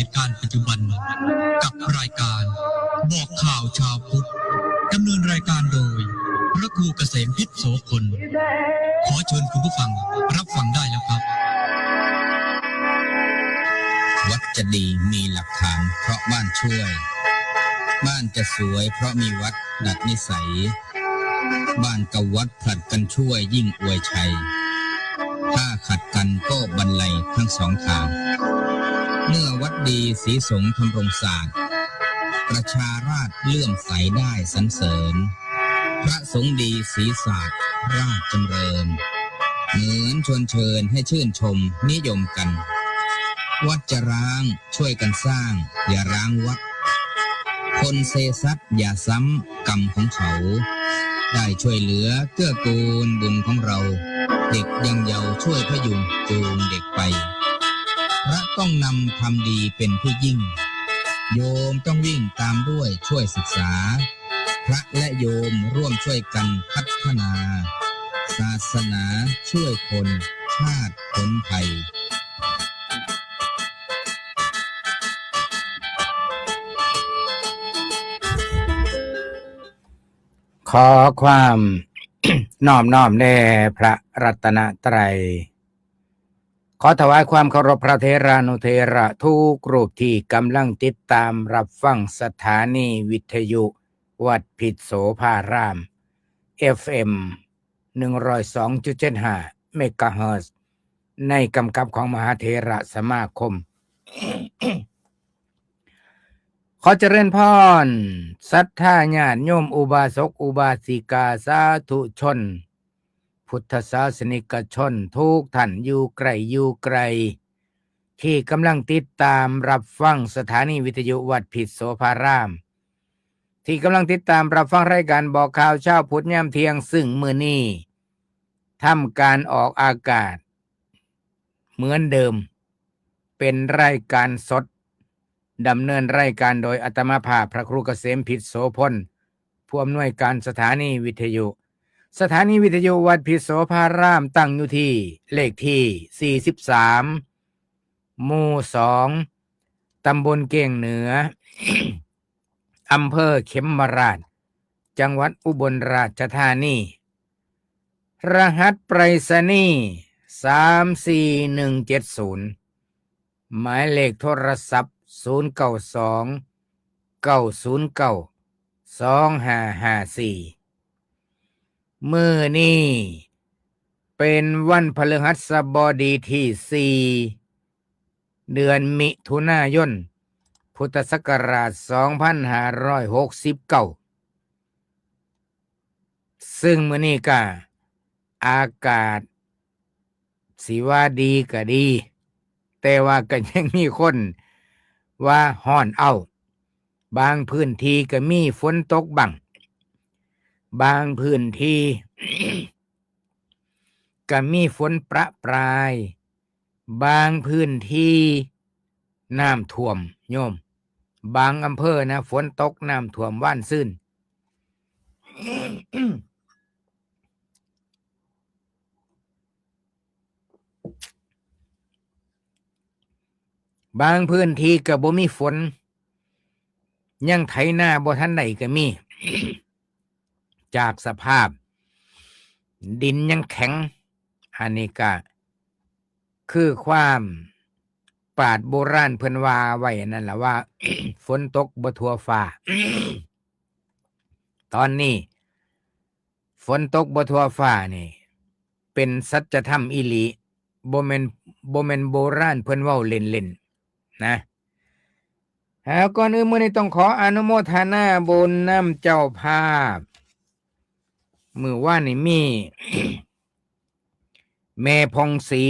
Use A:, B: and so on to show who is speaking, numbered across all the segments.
A: ตุการณ์ปัจจุบันกับรายการบอกข่าวชาวพุทธดำเนินรายการโดยพระครูเกษมพิษโสพลขอเชิญคุณผู้ฟังรับฟังได้แล้วครับ
B: วัดจะดีมีหลักฐานเพราะบ้านช่วยบ้านจะสวยเพราะมีวัดดัดนิสัยบ้านกับวัดผลัดกันช่วยยิ่งอวยชัยถ้าขัดกันก็บรรลัยทั้งสองทางเมื่อวัดดีศรีสงฆ์ทำรงศาสตร์ประชาราษฎร์เลื่อมใสได้สรรเสริญพระสงฆ์ดีศรีศาสตร์ราชจำเริญเหมือนชวนเชิญให้ชื่นชมนิยมกันวัดจะร้างช่วยกันสร้างอย่าร้างวัดคนเซซัดอย่าซ้ำกรรมของเขาได้ช่วยเหลือเกื้อกูลบุญของเราเด็กยังเยาว์ช่วยพยุงจูงเด็กไปพระต้องนำทำดีเป็นผู้ยิ่งโยมต้องวิ่งตามด้วยช่วยศึกษาพระและโยมร่วมช่วยกันพัฒนาศาสนาช่วยคนชาติพ้นภัย
C: ขอความ น้อมแด่พระรัตนตรัยขอถวายความเคารพพระเถรานุเถระทุกรูปที่กำลังติดตามรับฟังสถานีวิทยุวัดพิษโสภาราม FM 102.75 เมกะเฮิรตซ์ในกำกับของมหาเถระสมาคม ขอเจริญพรศรัทธาญาติโยมอุบาสกอุบาสิกาสาธุชนพุทธศาสนิกชนทุกท่านอยู่ไกลอยู่ไกลที่กำลังติดตามรับฟังสถานีวิทยุวัดพิษโสภารามที่กำลังติดตามรับฟังรายการบอกข่าวเช้าพุธยามเที่ยงซึ่งมื้อนี้ทำการออกอากาศเหมือนเดิมเป็นรายการสดดำเนินรายการโดยอาตมาภาพพระครูเกษมพิษโสพลผู้อำนวยการสถานีวิทยุวัดพิษโสภารามตั้งอยู่ที่เลขที่43หมู่2ตำบลเก่งเหนือ อำเภอเข็มราชจังหวัดอุบลราชธานีรหัสไปรษณีย์34170หมายเลขโทรศัพท์092 909 2554มื้อนี้เป็นวันพฤหัสบดีที่4เดือนมิถุนายนพุทธศักราช2569ซึ่งมื้อนี้ก็อากาศสิว่าดีก็ดีแต่ว่าก็ยังมีคนว่าฮ้อนเอาบางพื้นที่ก็มีฝนตกบังบางพื้นที่ ก็มีฝนประปรายบางพื้นที่น้ำท่วมโยมบางอำเภอนะฝนตกน้ำท่วมว่านซื่น บางพื้นที่ก็บ่มีฝนยังไถนาบ่ทันได้ก็มี จากสภาพดินยังแข็งอันนี้ก็คือความปราชญ์โบราณเพิ่นว่าไว้นั่นแหละว่า ฝนตกบ่ทั่วฟ้า ตอนนี้ฝนตกบ่ทั่วฟ้านี่เป็นสัจธรรมอีหลีบ่แม่นโบราณเพิ่นเว้าเล่นๆนะก่อนอื่นมื้อนี้ต้องขออนุโมทนาบุญนำเจ้าภาพมื้อวานนี่มี แม่พองศรี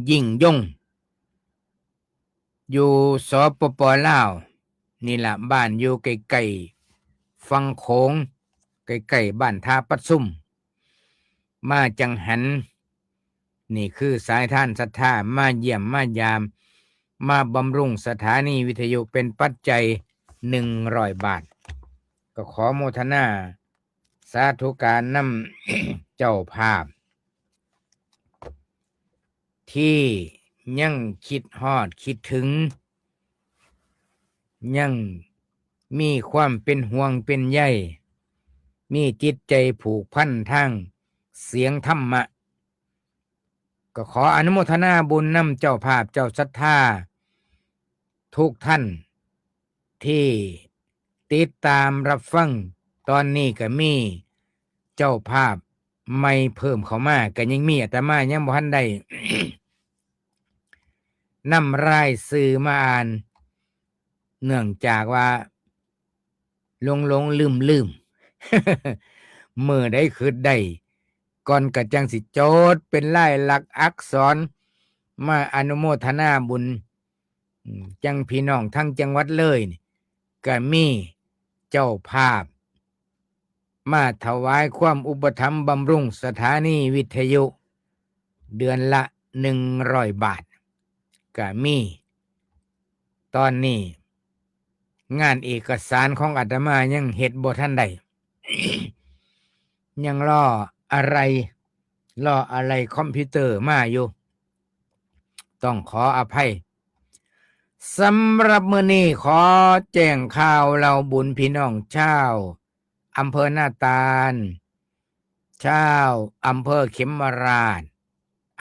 C: ยิ่งยงอยู่สปป.ลาวนี่ล่ะบ้านอยู่ใกล้ๆฝั่งโขงใกล้ๆบ้านท่าปัดซุ่มมาจังหันนี่คือสายทานศรัทธามาเยี่ยมมายามมาบำรุงสถานีวิทยุเป็นปัจจัย100 บาทก็ขอโมทนาสาธุการนำ เจ้าภาพที่ยังคิดฮอดคิดถึง ยังมีความเป็นห่วงเป็นใยมีจิตใจผูกพันทางเสียงธรรมะก็ขออนุโมทนาบุญนำเจ้าภาพเจ้าศรัทธาทุกท่านที่ติดตามรับฟังตอนนี้ก็มีเจ้าภาพไม่เพิ่มเข้ามาก็ยังมีอาตมายังบ่ทันได้ นำรายสื่อมาอ่าน เนื่องจากว่าหลงลืม เมื่อได้คืดได้ก่อนกะจังสิโจทย์เป็นลายลักษณ์อักษรมาอนุโมทนาบุญจังพี่น้องทั้งจังหวัดเลยนี่ก็มีเจ้าภาพมาถวายความอุปถัมภ์บำรุงสถานีวิทยุเดือนละ100 บาทก็มีตอนนี้งานเอกสารของอาตมายังเฮ็ดบ่ทันได้ ยังรออะไรคอมพิวเตอร์มาอยู่ต้องขออภัยสำหรับมื้อนี้ขอแจ้งข่าวเราบุญพี่น้องชาวอำเภอนาตาลชาวอำเภอเข็มราช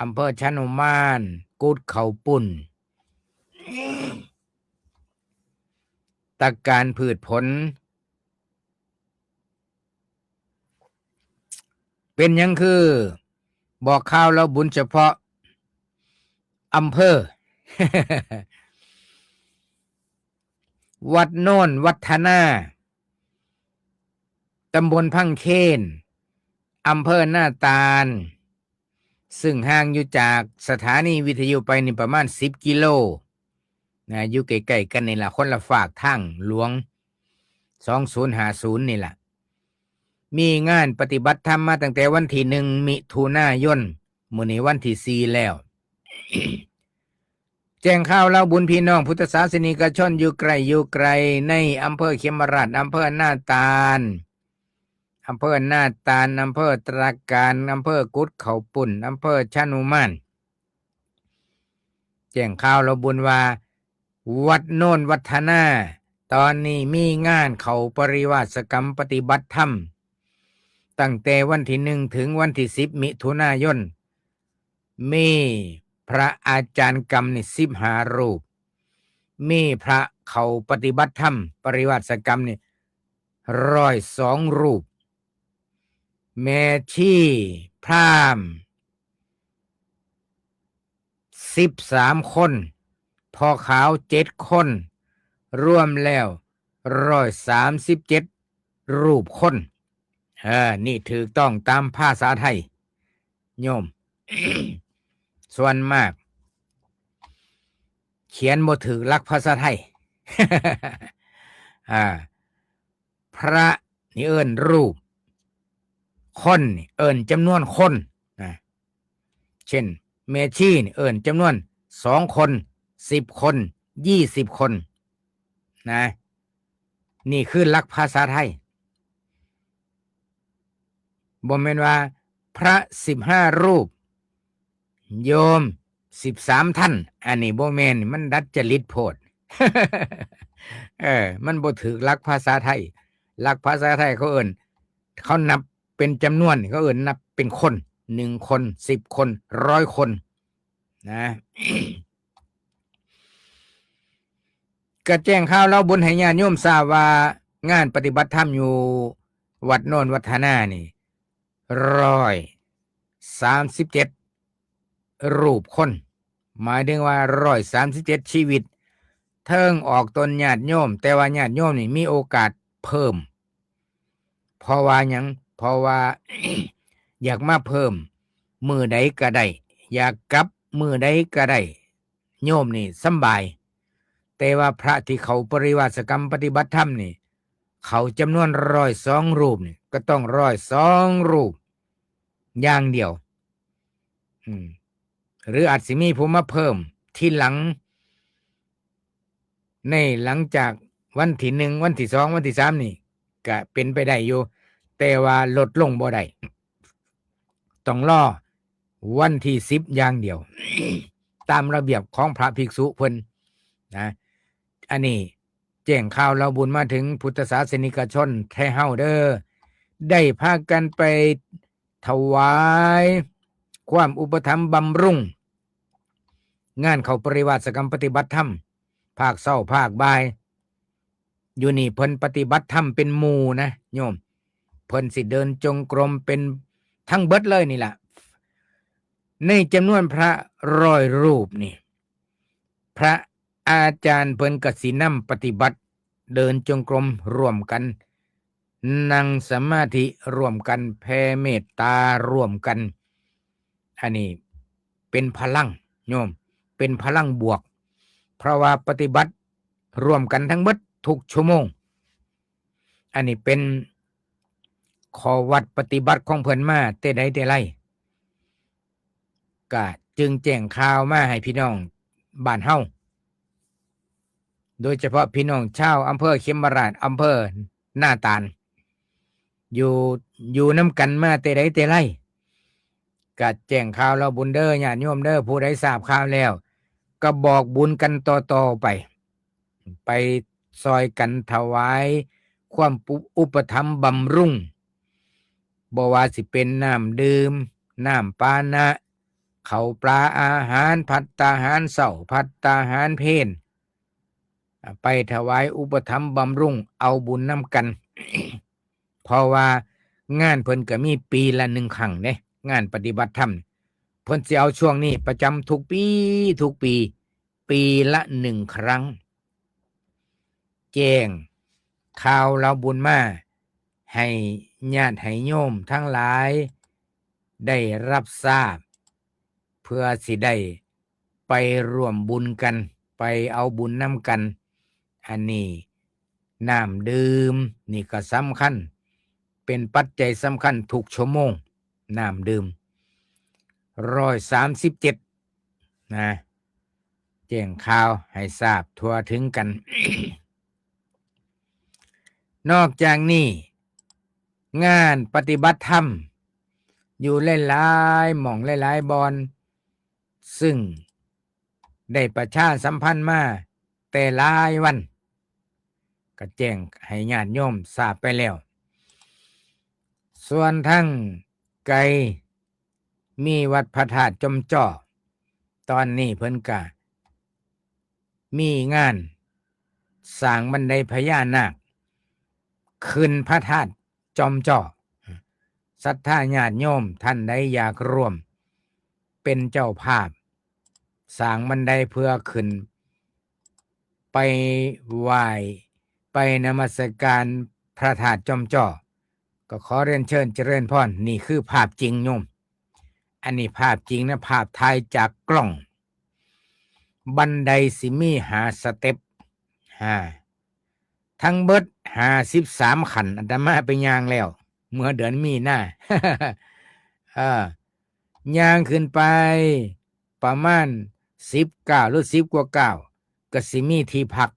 C: อำเภอชะนุมานกุดเขาปุ่นตะการพืชผลเป็นหยังคือบอกข่าวเราบุญเฉพาะอำเภอ วัดโน่นวัฒนาตำบลพังเคนอำเภอหน้าตาลซึ่งห่างอยู่จากสถานีวิทยุไปนี่ประมาณ10 กิโลนะอยู่ใกล้ๆกันนี่ล่ะคนละฝากทางหลวง2050นี่ล่ะมีงานปฏิบัติธรรมมาตั้งแต่วันที่1 มิถุนายนมื้อนี้วันที่4แล้ว แจ้งข่าวเราบุญพี่น้องพุทธศาสนิกชนอยู่ไกลในอำเภอเขมราชอำเภอหน้าตาลอำเภอตราการอำเภอกุดเขาปุ่นอำเภอชะนุมานแจ้งข่าวเราบุญว่าวัดโน่นวัฒนาตอนนี้มีงานเขาปริวาสกรรมปฏิบัติธรรมตั้งแต่วันที่1 ถึงวันที่10 มิถุนายนมีพระอาจารย์กรรมนี่15 รูปมีพระเขาปฏิบัติธรรมปริวาสกรรมนี่102 รูปแม่ชีพราหมณ์13 คนพ่อขาว7 คนรวมแล้ว137 รูปคนนี่ถูกต้องตามภาษาไทยโยม ส่วนมากเขียนบ่ถูกหลักภาษาไทย พระนี่เอิ้นรูปคนนี่เอิ้นจำนวนคนนะเช่นเมชีนี่เอิ้นจำนวน2 คน10 คน20 คนนะนี่คือหลักภาษาไทยบ่แม่นว่าพระ15 รูปโยม13 ท่านอันนี้บ่แม่นมันดัดจริตโพด มันบ่ถูกหลักภาษาไทยหลักภาษาไทยเขานับเป็นจำนวนเขานับเป็นคน1 คน10 คน100 คนนะ ก็แจ้งข่าวเราบุญให้ญาติโยมทราบว่างานปฏิบัติธรรมอยู่วัดโน่นวัฒนานี่137 รูปคนหมายถึงว่า137 ชีวิตเทิงออกตนญาติโยมแต่ว่าญาติโยมนี่มีโอกาสเพิ่มเพราะว่าหยังเพราะว่า อยากมาเพิ่มมือใดก็ได้อยากกลับมือใดก็ได้โยมนี่สำบายแต่ว่าพระที่เขาปริวาสกรรมปฏิบัติธรรมนี่เขาจำนวน102 รูปนี่ก็ต้อง102 รูปอย่างเดียวหรืออาจสิมีผู้มาเพิ่มที่หลังในหลังจากวันที่1 วันที่2 วันที่3นี่ก็เป็นไปได้อยู่แต่ว่าลดลงบ่ได้ต้องรอวันที่10อย่างเดียว ตามระเบียบของพระภิกษุเพิ่นนะอันนี้ แจ้งข่าวเราบุญมาถึงพุทธศาสนิกชนไทเฮาเด้อได้พากันไปถวายความอุปถัมภ์บำรุงงานเขาปริวาสกรรมปฏิบัติธรรมภาคเช้าภาคบ่ายอยู่นี่เพิ่นปฏิบัติธรรมเป็นหมู่นะโยมเพิ่นสิเดินจงกรมเป็นทั้งเบิดเลยนี่ล่ะในจำนวนพระ100 รูปนี่พระอาจารย์เพิ่นก็สินำปฏิบัติเดินจงกรมร่วมกันนั่งสมาธิร่วมกันแผ่เมตตาร่วมกันอันนี้เป็นพลังโยมเป็นพลังบวกเพราะว่าปฏิบัติร่วมกันทั้งหมดทุกชั่วโมงอันนี้เป็นข้อวัดปฏิบัติของเพิ่นมาแต่ใดแต่ไรก็จึงแจ้งข่าวมาให้พี่น้องบ้านเฮาโดยเฉพาะพี่น้องชาวอำเภอเขมราชอำเภอหน้าตาลอยู่น้ำกันมาแต่ใดแต่ไรก็แจ้งข่าวเราบุญเด้อญาติโยมเด้อผู้ใดทราบข่าวแล้วก็บอกบุญกันต่อไปซอยกันถวายความอุปถัมภ์บำรุงบ่ว่าสิเป็นน้ำดื่มน้ำปานะข้าวปลาอาหารภัตตาหารเช้าภัตตาหารเพลไปถวายอุปถัมภ์บำรุงเอาบุญน้ำกัน เพราะว่างานเพิ่นก็มีปีละ1 ครั้งเด้งานปฏิบัติธรรมเพิ่นสิเอาช่วงนี้ประจำทุกปีปีละ1 ครั้งแจ้งข่าวเราบุญมาให้ญาติให้โยมทั้งหลายได้รับทราบเพื่อสิได้ไปร่วมบุญกันไปเอาบุญนำกันอันนี้น้ำดื่มนี่ก็สำคัญเป็นปัจจัยสำคัญทุกชั่วโมงน้ำดื่ม137นะแจ้งข่าวให้ทราบทั่วถึงกัน นอกจากนี้งานปฏิบัติธรรมอยู่หลายๆหม่องหลายๆบอนซึ่งได้ประชาสัมพันธ์มาแต่หลายวันก็แจ้งให้ญาติโยมทราบไปแล้วส่วนทั้งไกลมีวัดพระธาตุจอมจ่อตอนนี้เพิ่นก็มีงานสร้างบันไดพญานาคขึ้นพระธาตุจอมจ่อศรัทธาญาติโยมท่านใดอยากร่วมเป็นเจ้าภาพสร้างบันไดเพื่อขึ้นไปไหว้ไปนมัสการพระธาตุจอมจ่อก็ขอเรียนเชิญเจริญพรนี่คือภาพจริงโยมอันนี้ภาพจริงนะภาพถ่ายจากกล้องบันไดสิมี5 สเต็ปทั้งเบิด53 ขั้นอาตมาไปย่างแล้วเมื่อเดือนมีนา ย่างขึ้นไปประมาณ19หรือ10 กว่าก้าวก็สิมีที่พัก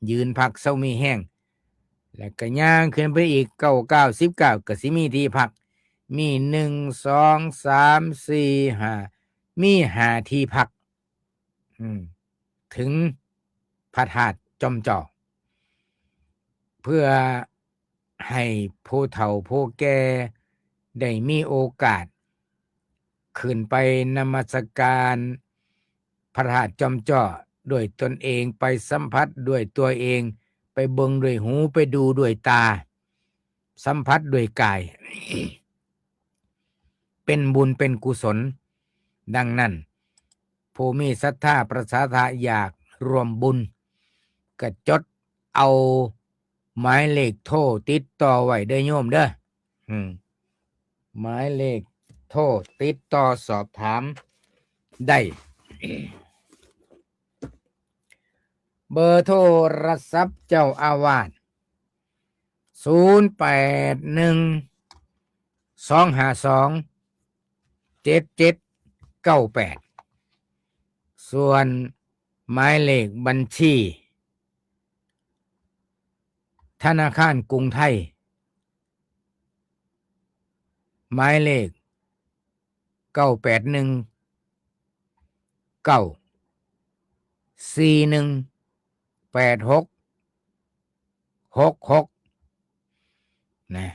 C: ยืนพักเซามีแห้งแล้วก็ย่างขึ้นไปอีก9 19ก็สิมีที่พักมี1 2 3 4 5มี5ที่พักถึงพระธาตุจอมจ่อเพื่อให้ผู้เฒ่าผู้แก่ได้มีโอกาสขึ้นไปนมัสการพระธาตุจอมจ่อด้วยตนเองไปสัมผัสด้วยตัวเองไปเบิ่งด้วยหูไปดูด้วยตาสัมผัสด้วยกาย เป็นบุญเป็นกุศลดังนั้นผู้มีศรัทธาประสาทะอยากรวมบุญก็จดเอาหมายเลขโทรติดต่อไว้เด้อโยมเด้อหมายเลขโทรติดต่อสอบถามได้ เบอร์โทรศัพท์เจ้าอาวาส081-252-7798ส่วนหมายเลขบัญชีธนาคารกรุงไทยหมายเลข981-941ไป 8666นะ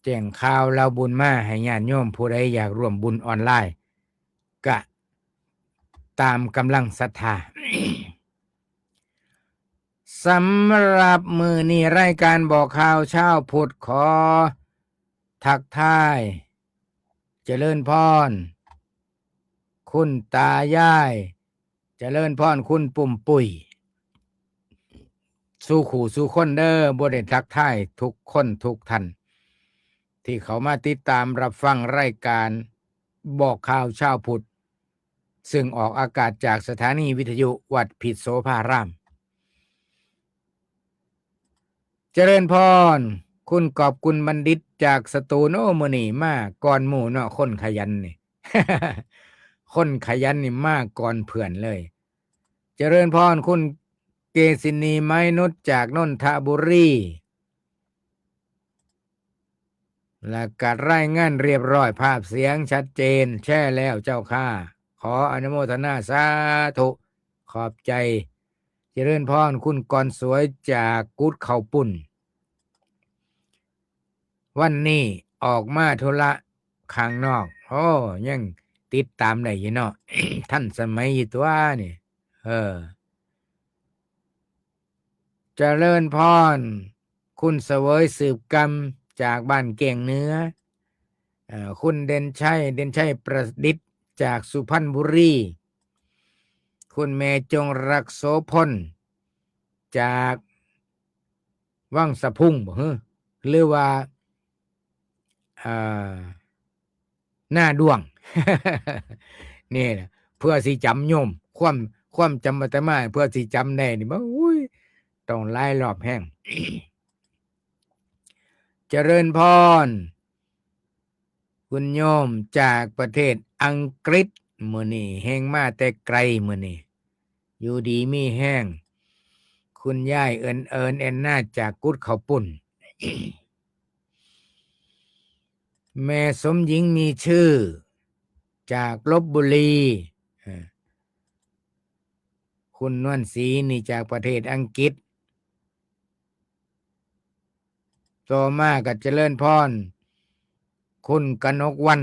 C: แจ้งข่าวเราบุญมาให้ญาติโยมผู้ใดอยากร่วมบุญออนไลน์ก็ตามกำลังศรัทธา สำหรับมือนี้รายการบอกข่าวเช้าพุทธขอทักทายเจริญพรคุณตายายเจริญพรคุณปุ่มปุ๋ยสู่ขู่สู่คนเด้อบ่ได้ทักทายทุกคนทุกท่านที่เขามาติดตามรับฟังรายการบอกข่าวเช้าพุทธซึ่งออกอากาศจากสถานีวิทยุวัดผิดโสภาราม เจริญพรคุณกอบกุลบัณฑิตจากสตูลโอ้มื้อนี้มาก่อนหมู่เนาะคนขยันนี่ คนขยันนี่มาก่อนเพื่อนเลย เจริญพรคุณเกษินีไม้นุชจากนนทบุรีและกัดรายงานเรียบร้อยภาพเสียงชัดเจนแช่แล้วเจ้าข้าขออนุโมทนาสาธุขอบใจเจริญพรคุณกรสวยจากกุดเขาปุ่นวันนี้ออกมาธุระข้างนอกโอ้ยังติดตามได้อยู่เนาะ ท่านสมัยอยู่ตัวนี่เจริญพรคุณเสวยสืบกรรมจากบ้านเก่งเนื้อคุณเด่นชัยประดิษฐ์จากสุพรรณบุรีคุณเมจงรักโสพลจากวังสะพุงบ่หรือว่าหน้าด้วง นี่นะเพื่อสิจำโยมความจำอาตมาเพื่อสิจำได้นี่บ่อุ้ยต้องไล่รอบแห้ง เจริญพรคุณโยมจากประเทศอังกฤษมื้อนี้แห่งมาแต่ไกลมื้อนี้อยู่ดีมีแห้งคุณยายเอิญแอนนาจากกุดเขาปุ่น แม่สมหญิงมีชื่อจากลพบุรีคุณนวลศรีนี่จากประเทศอังกฤษต่อมาก็เจริญพรคุณกนกวัน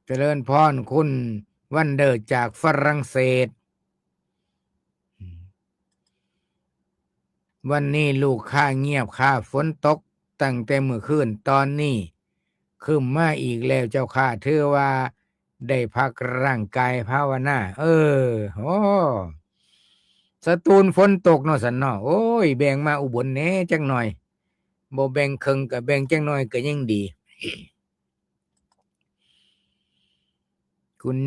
C: เจริญพรคุณวันเดอร์จากฝรั่งเศสวันนี้ลูกค้าเงียบค่าฝนตกตั้งแต่เมื่อคืนตอนนี้คืมมาอีกแล้วเจ้าข้าถือว่าได้พักร่างกายภาวนาโอ้สตูลฝนตกเนาะสันเนาะโอ้ยแบ่งมาอุบลแหน่จังหน่อยบ่แบ่งครึ่งก็แบ่งจังหน่อยก็ยังดี คุณ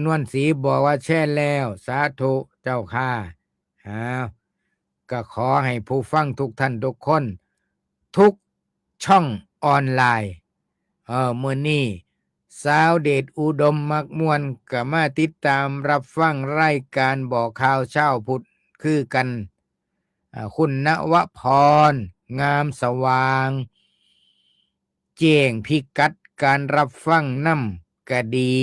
C: นวลศรีบอกว่าแช่แล้วสาธุเจ้าค่ะก็ขอให้ผู้ฟังทุกท่านทุกคนทุกช่องออนไลน์มื้อนี้สาวเดชอุดมมักม่วนก็มาติดตามรับฟังรายการบอกข่าวเช้าพุทธคือกันคุณณวพร งามสว่างแจ้งพิกัดการรับฟังนำก็ดี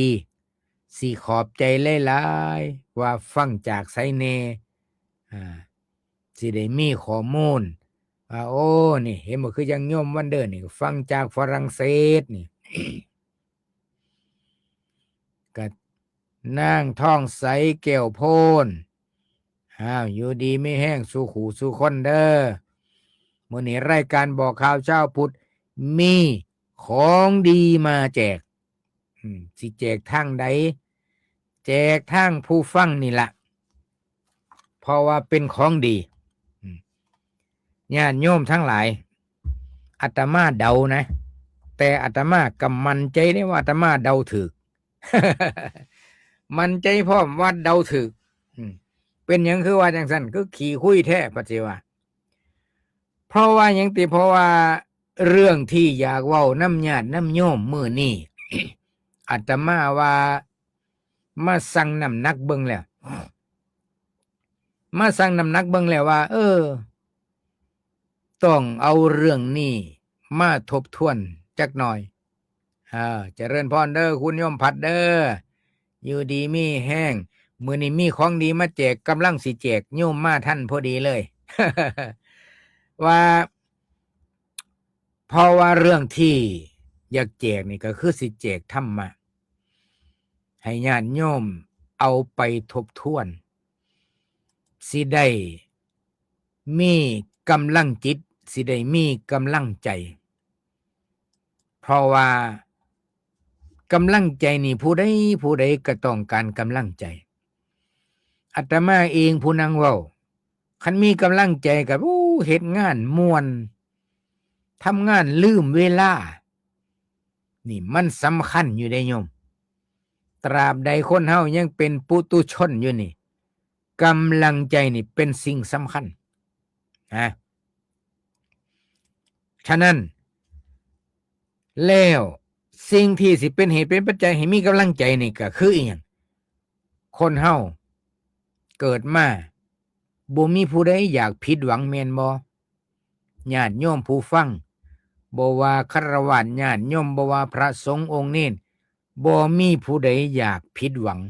C: สิขอบใจหลายๆว่าฟังจากไสเน่สิได้มีข้อมูลโอ้นี่เห็นบ่คือยังโยมวันเดอร์นี่ฟังจากฝรั่งเศสนี่ ก็นางท่องใสแก้วโพนอยู่ดีไม่แห้งสู่ขู่สู่คนเด้อมื้อนี้รายการบอกข่าวเช้าพุทธมีของดีมาแจกสิแจกทางใดแจกทางผู้ฟังนี่ล่ะเพราะว่าเป็นของดีญาติโยมทั้งหลายอาตมาเดานะแต่อาตมากำมั่นใจได้ว่าอาตมาเดาถูก มันใจพร้อมว่าเดาถูกเป็นหยังคือว่าจังซั่นคือขี้คุยแท้ปัจจุบันเพราะว่าหยังติเพราะว่าเรื่องที่อยากเว้านำญาตินำโยมมื้อนี้ อาตมาว่ามาสั่งน้ำหนักเบิ่งแล้วว่าต้องเอาเรื่องนี้มาทบทวนจักหน่อยเจริญพรเด้อคุณโยมพัดเด้ออยู่ดีมีแห้ง มื้อนี้มีของดีมาแจกกำลังสิแจกโยมมาท่านพอดีเลย ว่าเพราะว่าเรื่องที่อยากแจกนี่ก็คือสิแจกธรรมะให้ญาติโยมเอาไปทบทวนสิได้มีกำลังจิตสิได้มีกำลังใจเพราะว่ากำลังใจนี่ผู้ใดก็ต้องการกำลังใจอาตมาเองผู้นั่งเว้าคันมีกำลังใจก็เฮ็ดงานม่วนทำงานลืมเวลานี่มันสำคัญอยู่ได้โยมตราบใดคนเฮายังเป็นปุถุชนอยู่นี่กำลังใจนี่เป็นสิ่งสำคัญนะฉะนั้นแล้วสิ่งที่สิเป็นเหตุเป็นปัจจัยให้มีกำลังใจนี่ก็คืออีหยังคนเฮาเกิดมาบ่มีผู้ใดอยากผิดหวังแม่นบ่ญาติโยมผู้ฟังบ่ว่าฆราวาสญาติโยมบ่ว่าพระสงฆ์องค์เน้นบ่มีผู้ใดอยากผิดหวัง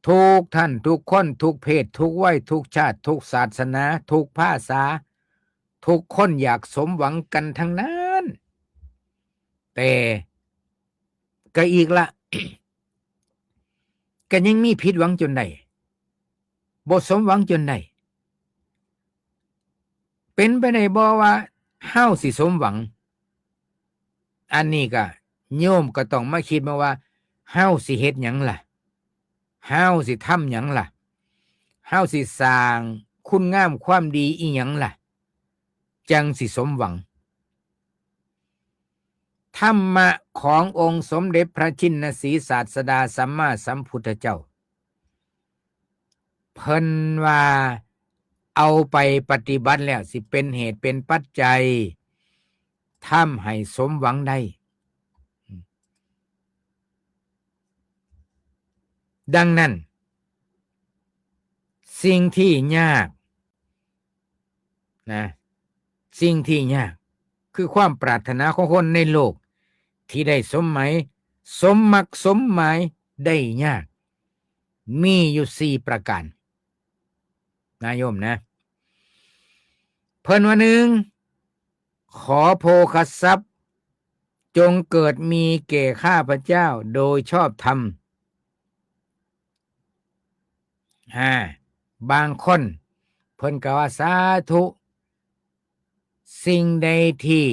C: ทุกท่านทุกคนทุกเพศทุกวัยทุกชาติทุกศาสนาทุกภาษาทุกคนอยากสมหวังกันทั้งนั้นแต่ก็อีกละ ก็ยังมีผิดหวังจนได้บ่สมหวังจนได้เป็นไปได้บ่ว่าเฮาสิสมหวังอันนี้ก็โยมก็ต้องมาคิดมาว่าเฮาสิเฮ็ดหยังล่ะเฮาสิทำหยังล่ะเฮาสิสร้างคุณงามความดีอีหยังล่ะจังสิสมหวังธรรมะขององค์สมเด็จพระชินสีศาสดาสัมมาสัมพุทธเจ้าเพิ่นว่าเอาไปปฏิบัติแล้วสิเป็นเหตุเป็นปัจจัยทำให้สมหวังได้ดังนั้นสิ่งที่ยากนะสิ่งที่ยากคือความปรารถนาของคนในโลกที่ได้สมหมายสมมักสมหมายได้ยากมีอยู่4ประการนะโยมนะเพิ่นว่า1ขอโภคทรัพย์จงเกิดมีแก่ข้าพเจ้าโดยชอบธรรมบางคนเพิ่นก็ว่าสาธุสิ่งใดที่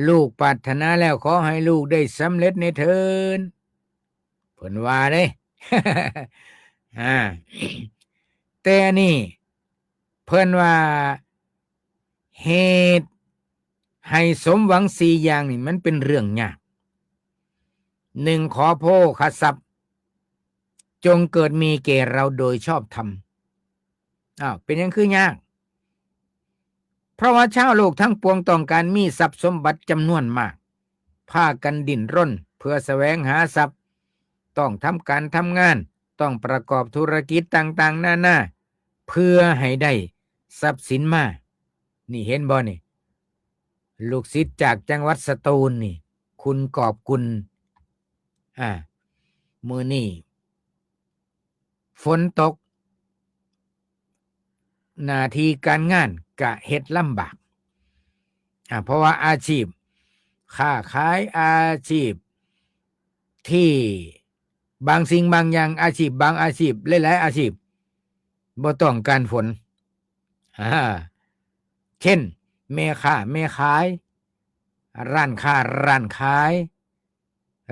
C: ลูกปรารถนาแล้วขอให้ลูกได้สำเร็จในเถิดเพิ่นว่าเด้ แต่นี่เพิ่นว่าเหตุให้สมหวัง4อย่างนี่มันเป็นเรื่องยาก1ขอโภคทรัพย์จงเกิดมีแก่เราโดยชอบธรรมเป็นหยังคือยากเพราะว่าชาวโลกทั้งปวงต้องการมีทรัพย์สมบัติจำนวนมากพากันดิ้นรนเพื่อแสวงหาทรัพย์ต้องทำการทำงานต้องประกอบธุรกิจต่างๆนานาเพื่อให้ได้ทรัพย์สินมานี่เห็นบ่นี่ลูกศิษย์จากจังหวัดสตูลนี่คุณกอบกุลมื้อนี้ฝนตกหน้าที่การงานก็เฮ็ดลำบากเพราะว่าอาชีพค้าขายอาชีพที่บางสิ่งบางอย่างอาชีพบางอาชีพหลายๆอาชีพบ่ต้องการฝนเช่นแม่ค้าแม่ขายร้านค้าร้านขาย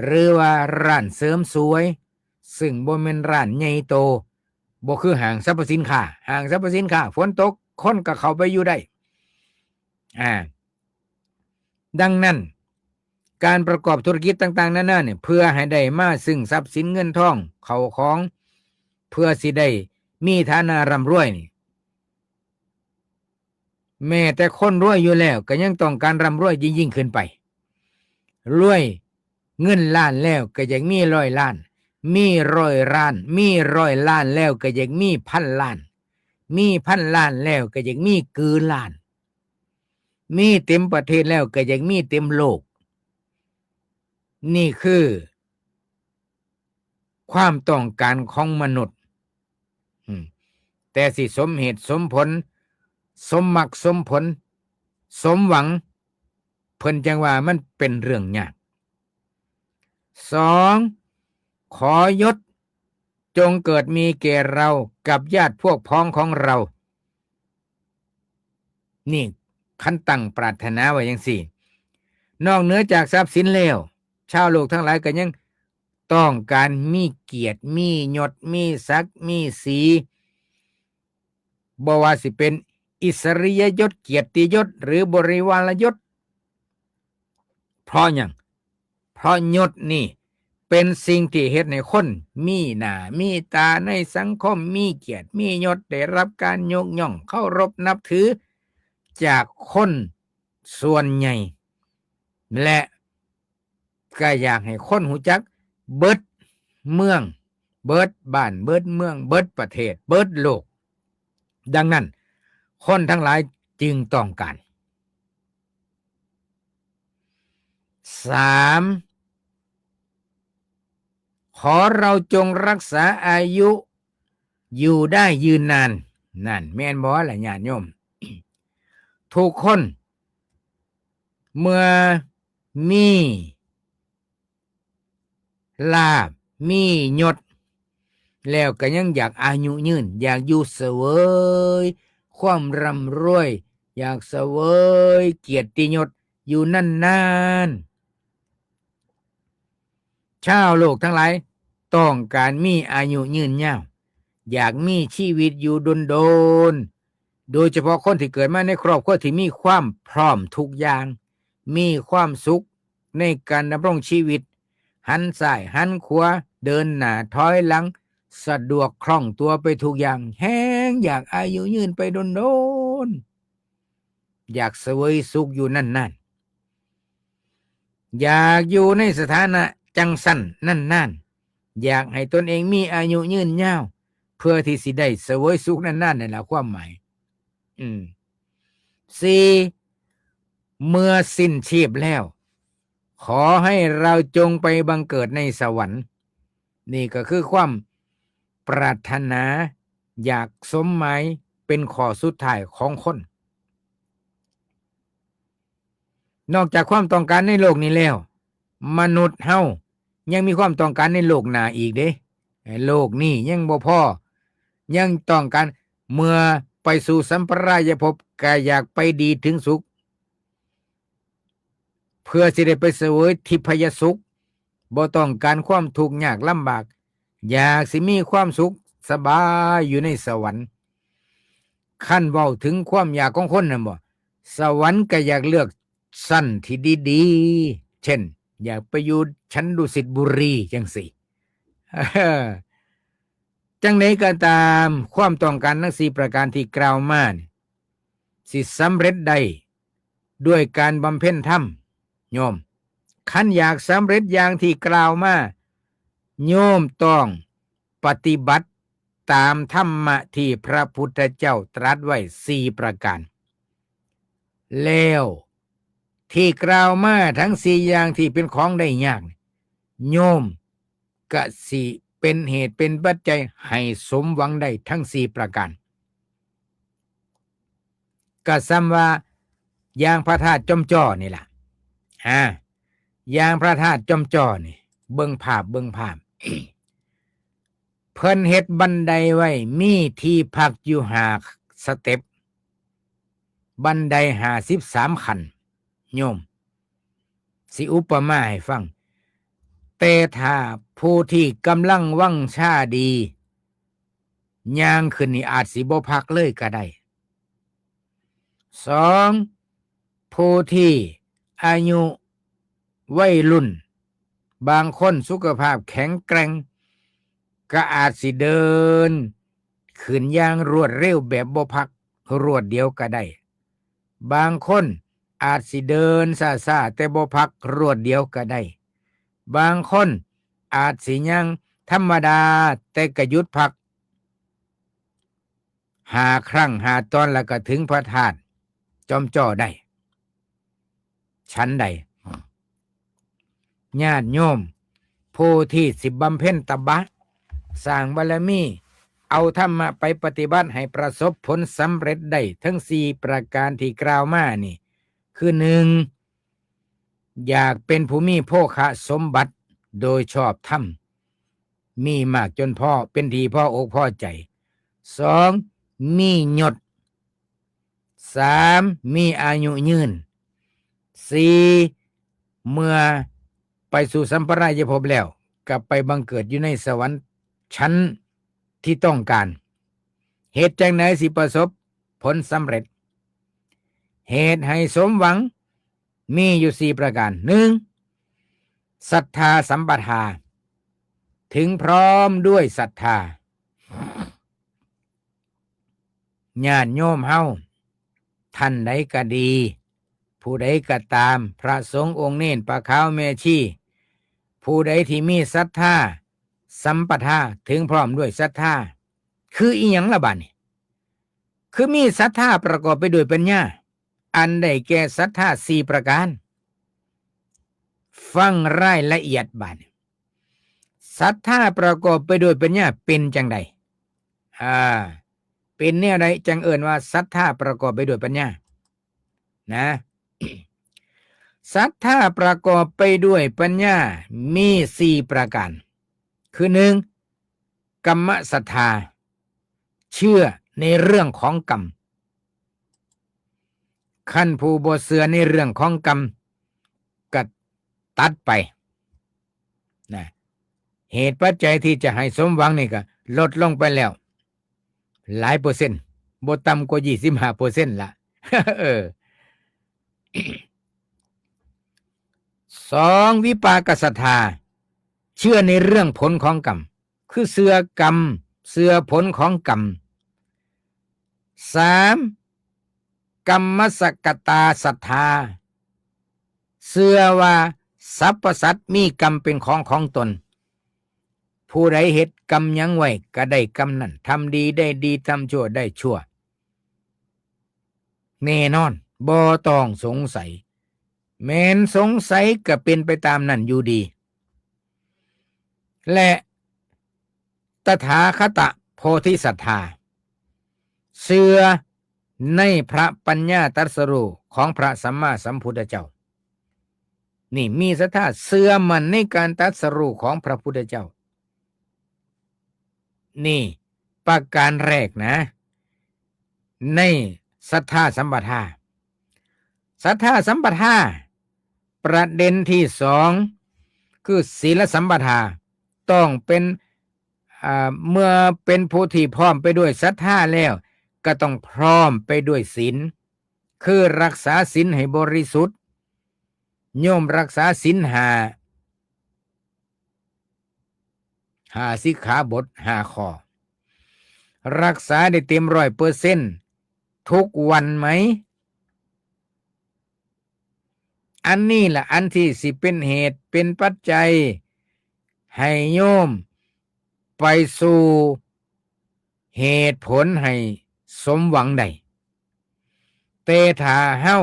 C: หรือว่าร้านเสริมสวยซึ่งบ่แม่นร้านใหญ่โตบ่คือห้างสรรพสินค้าห้างสรรพสินค้าฝนตกคนก็เข้าไปอยู่ได้ดังนั้นการประกอบธุรกิจต่างๆนั้นเนี่ยเพื่อให้ได้มาซึ่งทรัพย์สินเงินทองเข้าของเพื่อสิได้มีฐานะร่ำรวยนี่แม้แต่คนรวยอยู่แล้วก็ยังต้องการร่ำรวยยิ่งขึ้นไปรวยเงินล้านแล้วก็อยากมี100 ล้านมี100 ล้านมี100 ล้านแล้วก็อยากมี1,000 ล้านมี1,000 ล้านแล้วก็อยากมีเกินล้านมีเต็มประเทศแล้วก็อยากมีเต็มโลกนี่คือ ความต้องการของมนุษย์แต่สิสมเหตุสมผลสมมักสมผลสมหวังเพิ่นจังว่ามันเป็นเรื่องยากสองขอยศจงเกิดมีแก่เรากับญาติพวกพ้องของเรานี่คันตั้งปรารถนาไว้จังซี่นอกเหนือจากทรัพย์สินแล้วชาวโลกทั้งหลายก็ยังต้องการมีเกียรติมียศมีศักดิ์มีสีบ่ว่าสิเป็นอิสริยยศเกียรติยศหรือบริวารยศเพราะหยังเพราะยศนี่เป็นสิ่งที่เฮ็ดให้คนมีหน้ามีตาในสังคมมีเกียรติมียศได้รับการยกย่องเคารพนับถือจากคนส่วนใหญ่และก็อยากให้คนหูจักเบิดเมืองเบิดบ้านเบิดเมืองเบิดประเทศเบิดโลกดังนั้นคนทั้งหลายจึงต้องการ3ขอเราจงรักษาอายุอยู่ได้ยืนนานนั่นแม่นบ่ล่ะญาติโยม ทุกคนเมื่อมีลาภมียศแล้วก็ยังอยากอายุยืนอยากอยู่เสวยความร่ำรวยอยากเสวยเกียรติยศอยู่นานๆชาวโลกทั้งหลายต้องการมีอายุยืนยาวอยากมีชีวิตอยู่โดนๆโดยเฉพาะคนที่เกิดมาในครอบครัวที่มีความพร้อมทุกอย่างมีความสุขในการดำรงชีวิตหันซ้ายหันขวาเดินหน้าถอยหลังสะดวกคล่องตัวไปทุกอย่างแห้งอยากอายุยืนไปโดนๆอยากเสวยสุขอยู่นั่นๆอยากอยู่ในสถานะจังสั้นนั่นๆอยากให้ตนเองมีอายุยืนยาวเพื่อที่สิได้เสวยสุขนั่นๆนั่นแหละความหมาย4เมื่อสิ้นชีพแล้วขอให้เราจงไปบังเกิดในสวรรค์นี่ก็คือความปรารถนาอยากสมหมายเป็นข้อสุดท้ายของคนนอกจากความต้องการในโลกนี้แล้วมนุษย์เฮายังมีความต้องการในโลกหน้าอีกเด้โลกนี้ยังบ่พอยังต้องการเมื่อไปสู่สัมปรายภพก็อยากไปดีถึงสุขเพื่อสิได้ไปเสวยทิพยสุขบ่ต้องการความทุกข์ยากลำบากอยากสิมีความสุขสบายอยู่ในสวรรค์ขั้นเว้าถึงความอยากของคนน่ะบ่สวรรค์ก็อยากเลือกสั้นที่ดีๆเช่นอยากไปอยู่ชั้นดุสิตบุรีจังซี่จังไหนก็ตามความต้องการทั้ง4ประการที่กล่าวมาสิสำเร็จได้ด้วยการบำเพ็ญธรรมโยมคันอยากสำเร็จอย่างที่กล่าวมาโยมต้องปฏิบัติตามธรรมะที่พระพุทธเจ้าตรัสไว้4ประการแล้วที่กล่าวมาทั้ง4อย่างที่เป็นของได้ยากโยมก็สิเป็นเหตุเป็นปัจจัยให้สมหวังได้ทั้ง4ประการก็ซ้ำว่าอย่างพระธาตุจอมจ้อนี่ล่ะอย่างพระธาตุจอมจ้อนี่เบิ่งภาพ เพิ่นเฮ็ดบันไดไว้มีที่พักอยู่5สเต็ปบันได53ขั้นโยมสิอุปมาให้ฟังแต่ถ้าผู้ที่กำลังวังชาดีย่างขึ้นนี่อาจสิบ่พักเลยก็ได้2ผู้ที่อายุวัยรุ่นบางคนสุขภาพแข็งแกร่งก็อาจสิเดินขึ้นอย่างรวดเร็วแบบบ่พักรวดเดียวก็ได้บางคนอาจสิเดินซ่าๆแต่บ่พักรวดเดียวก็ได้บางคนอาจสิยังธรรมดาแต่ก็หยุดพัก5ครั้ง5ตอนแล้วก็ถึงพระธาตุจอมจ้อได้ชั้นใดญาติโยมผู้ที่สิบำเพ็ญตบะ สร้างบารมี เอาธรรมะไปปฏิบัติให้ประสบผลสำเร็จได้ทั้ง4ประการที่กล่าวมานี่ คือหนึ่งอยากเป็นผู้มีโภคะสมบัติโดยชอบธรรมมีมากจนพ่อเป็นทีพ่ออกพ่อใจสองมียศสามมีอายุยืนสี่เมื่อไปสู่สัมปรายภพแล้วกลับไปบังเกิดอยู่ในสวรรค์ชั้นที่ต้องการเหตุจังไหนสิประสบผลสำเร็จเหตุให้สมหวังมีอยู่4ประการหนึ่งศรัทธาสัมปทาถึงพร้อมด้วยศรัทธาญาติโยมเฮาท่านใดก็ดีผู้ใดก็ตามพระสงฆ์องค์เน้นปะขาวแม่ชีผู้ใดที่มีศรัทธาสัมปทาถึงพร้อมด้วยศรัทธาคืออีหยังละบาดนี่คือมีศรัทธาประกอบไปด้วยปัญญาอันได้แก่ศรัทธา4ประการฟังรายละเอียดบาดศรัทธาประกอบไปด้วยปัญญาเป็นจังใดเป็นแนวใดจังเอิ้นว่าศรัทธาประกอบไปด้วยปัญญานะ ศรัทธาประกอบไปด้วยปัญญามี4ประการคือ1กรรมศรัทธาเชื่อในเรื่องของกรรมขั้นผู้บ่เชื่อในเรื่องของกรรมก็ตัดไปนะเหตุปัจจัยที่จะให้สมหวังนี่ก็ลดลงไปแล้วหลายเปอร์เซ็นต์บ่ต่ำกว่า25%ละ สองวิปากศรัทธาเชื่อในเรื่องผลของกรรมคือเชื่อกรรมเชื่อผลของกรรมสามกรรมสกตาศรัทธาเชื่อว่าสรรพสัตว์มีกรรมเป็นของตนผู้ใดเฮ็ดกรรมหยังไว้ก็ได้กรรมนั้นทำดีได้ดีทำชั่วได้ชั่วแน่นอนบ่ต้องสงสัยแม้นสงสัยก็เป็นไปตามนั้นอยู่ดีและตถาคตโพธิศรัทธาเชื่อในพระปัญญาตรัสรู้ของพระสัมมาสัมพุทธเจ้านี่มีศรัทธาเชื่อมั่นในการตรัสรู้ของพระพุทธเจ้านี่ประการแรกนะในศรัทธาสัมปทาศรัทธาสัมปทาประเด็นที่สองคือศีลสัมปทาต้องเป็นเมื่อเป็นผู้ที่พร้อมไปด้วยศรัทธาแล้วก็ต้องพร้อมไปด้วยศีลคือรักษาศีลให้บริสุทธิ์โยมรักษาศีล5สิกขาบท5ข้อรักษาได้เต็ม100%ทุกวันไหมอันนี้แหละอันที่สิเป็นเหตุเป็นปัจจัยให้โยมไปสู่เหตุผลให้สมหวังได้แต่ถ้าเฮา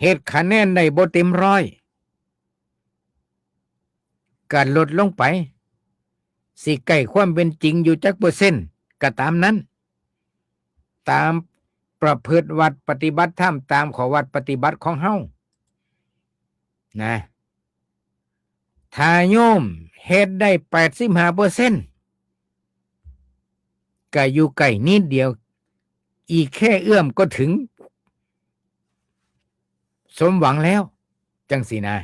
C: เฮ็ดคะแนนได้บ่เต็ม100ก็ลดลงไปสิใกล้ความเป็นจริงอยู่จักเปอร์เซ็นต์ก็ตามนั้นตามประพฤติวัดปฏิบัติธรรมตามข้อวัดปฏิบัติของเฮานะถ้าโยมเฮ็ดได้ 85% ก็อยู่ใกล้นิดเดียวอีกแค่เอื้อมก็ถึงสมหวังแล้วจังสินะ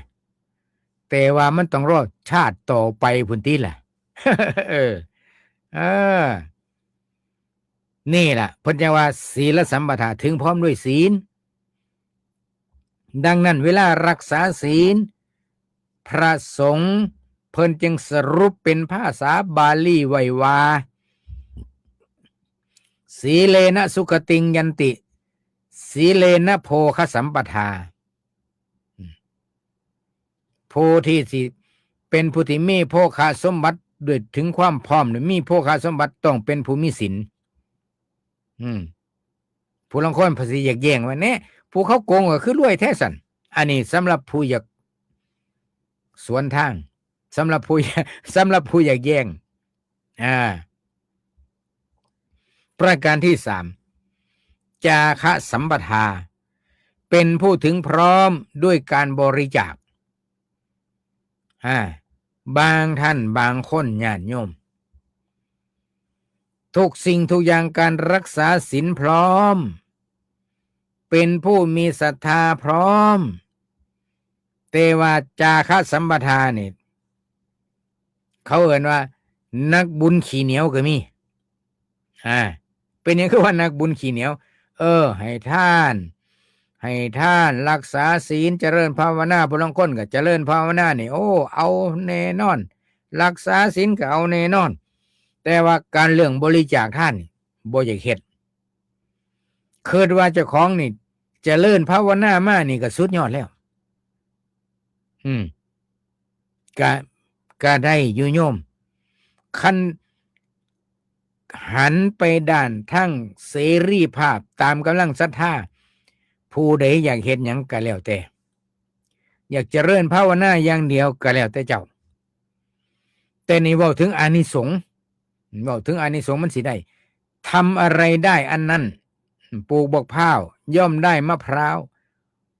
C: แต่ว่ามันต้องรอชาติต่อไปพุ่นติล่ะ เออนี่ล่ะเพิ่นจะว่าศีลสัมปทาถึงพร้อมด้วยศีลดังนั้นเวลารักษาศีลพระสงฆ์เพิ่นจึงสรุปเป็นภาษาบาลีไว้ว่าสีเลนะสุขติงยันติสีเลนะโภคสัมปทาผู้ที่สิเป็นผู้ที่มีโภคสมบัติด้วยถึงความพร้อมมีโภคสมบัติต้องเป็นผู้มีศีลผู้ลังคนภาษีอยากแย่งว่าเนี่ยผู้เขาโกงก็คือรวยแท้สันอันนี้สำหรับผู้อยากสวนทางสำหรับผู้อยากแย่ง อ่าประการที่สามจาคะสัมปทาเป็นผู้ถึงพร้อมด้วยการบริจาคบางท่านบางคนญาติโยมทุกสิ่งทุกอย่างการรักษาศีลพร้อมเป็นผู้มีศรัทธาพร้อมแต่ว่าจาคะสัมปทาเนี่ยเขาเอ่ยว่านักบุญขี้เหนียวก็มีเป็นอย่างคือว่านักบุญขี้เหนียวให้ท่านรักษาศีลเจริญภาวนาพลังคนก็เจริญภาวนานี่เอาแน่นอนรักษาศีลก็เอาแน่นอนแต่ว่าการเรื่องบริจาคท่านบ่อยากเฮ็ดคิดว่าเจ้าของนี่เจริญภาวนามานี่ก็สุดยอดแล้วก็ได้อยู่โยมคันหันไปด้านทั้งเสรีภาพตามกำลังศรัทธาผู้ใดอยากเฮ็ดหยังก็แล้วแต่อยากเจริญภาวนาอย่างเดียวก็แล้วแต่เจ้าแต่นี่เว้าถึงอานิสงส์มันสิได้ทำอะไรได้อันนั้นปลูกบักพร้าวย่อมได้มะพร้าว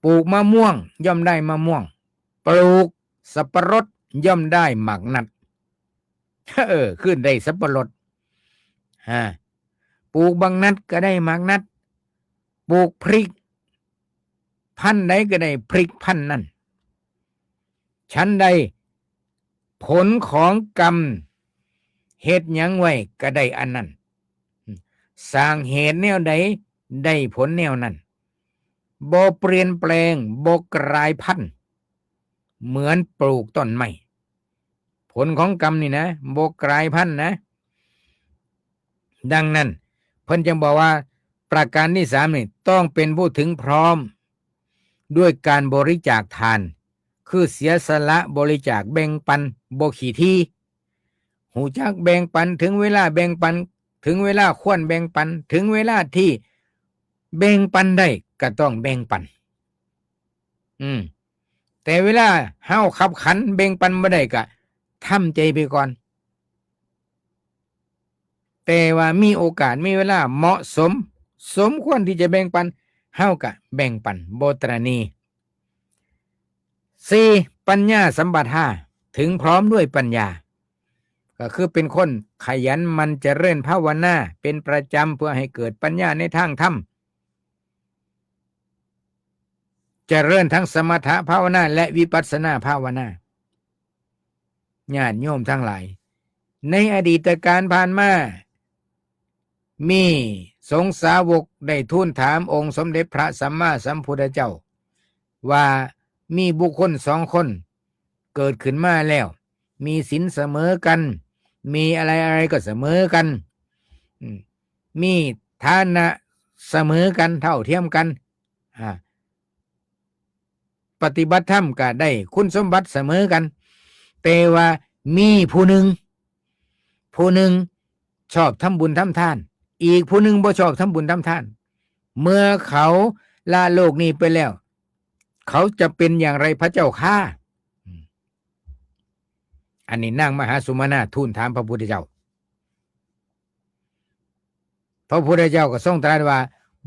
C: ปลูกมะม่วงย่อมได้มะม่วงปลูกสับปะรดย่อมได้หมากนัดขึ้นได้สับปะรดปลูกบางนัดก็ได้หมากนัดปลูกพริกพันธุ์ใดก็ได้พริกพันธุ์นั้นชั้นใดผลของกรรมเฮ็ดหยังไว้ก็ได้อันนั้นสร้างเหตุแนวใดได้ผลแนวนั้นบ่เปลี่ยนแปลงบ่กลายพันธุ์เหมือนปลูกต้นไม้ผลของกรรมนี่นะบ่กลายพันธุ์นะดังนั้นเพิ่นจึงบอกว่าประการที่สามนี่ต้องเป็นผู้ถึงพร้อมด้วยการบริจาคทานคือเสียสละบริจาคแบ่งปันบ่ขี้ที่หูจักแบ่งปันถึงเวลาแบ่งปันถึงเวลาควรแบ่งปันถึงเวลาที่แบ่งปันได้ก็ต้องแบ่งปันแต่เวลาเฮาขับขันแบ่งปันบ่ได้ก็ทำใจไปก่อนแต่ว่ามีโอกาสมีเวลาเหมาะสมสมควรที่จะแบ่งปันเฮาก็แบ่งปันบ่ตระหนี่4ปัญญาสัมปทาถึงพร้อมด้วยปัญญาก็คือเป็นคนขยันมันเจริญภาวนาเป็นประจำเพื่อให้เกิดปัญญาในทางธรรมเจริญทั้งสมถะภาวนาและวิปัสสนาภาวนาญาติโยมทั้งหลายในอดีตการผ่านมามีสงฆ์สาวกได้ทูลถามองค์สมเด็จพระสัมมาสัมพุทธเจ้าว่ามีบุคคล2 คนเกิดขึ้นมาแล้วมีศีลเสมอกันมีอะไรก็เสมอกันมีฐานะเสมอกันเท่าเทียมกันปฏิบัติธรรมก็ได้คุณสมบัติเสมอกันแต่ว่ามีผู้หนึ่งชอบทำบุญทำทานอีกผู้หนึ่งบ่ชอบทำบุญทำทานเมื่อเขาลาโลกนี้ไปแล้วเขาจะเป็นอย่างไรพระเจ้าข้าอันนี้นางมหาสุมาณาทูลถามพระพุทธเจ้าพระพุทธเจ้าก็ทรงตรัสว่า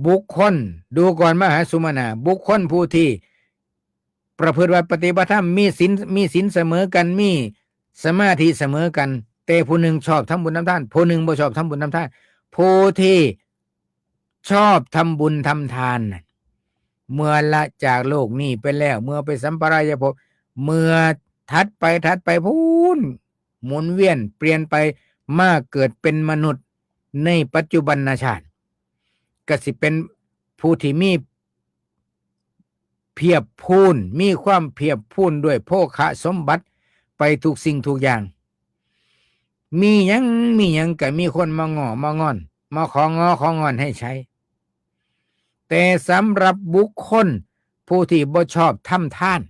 C: บุคคลดูก่อนมหาสุมาณาบุคคลผู้ที่ประพฤติว่าปฏิบัติธรรมมีศีลเสมอกันมีสมาธิเสมอกันแต่ผู้หนึ่งชอบทำบุญทำทานผู้หนึ่งบ่ชอบทำบุญทำทานผู้ที่ชอบทำบุญทำทานเมื่อละจากโลกนี้ไปแล้วเมื่อไปสัมปรายภพเมื่อถัดไปพูนหมุนเวียนเปลี่ยนไปมาเกิดเป็นมนุษย์ในปัจจุบันชาติก็สิเป็นผู้ที่มีเพียบพูนมีความเพียบพูนด้วยโภคะสมบัติไปทุกสิ่งทุกอย่างมีหยังก็มีคนมางอนมาของอนให้ใช้แต่สำหรับบุคคลผู้ที่บ่ชอบทำทาน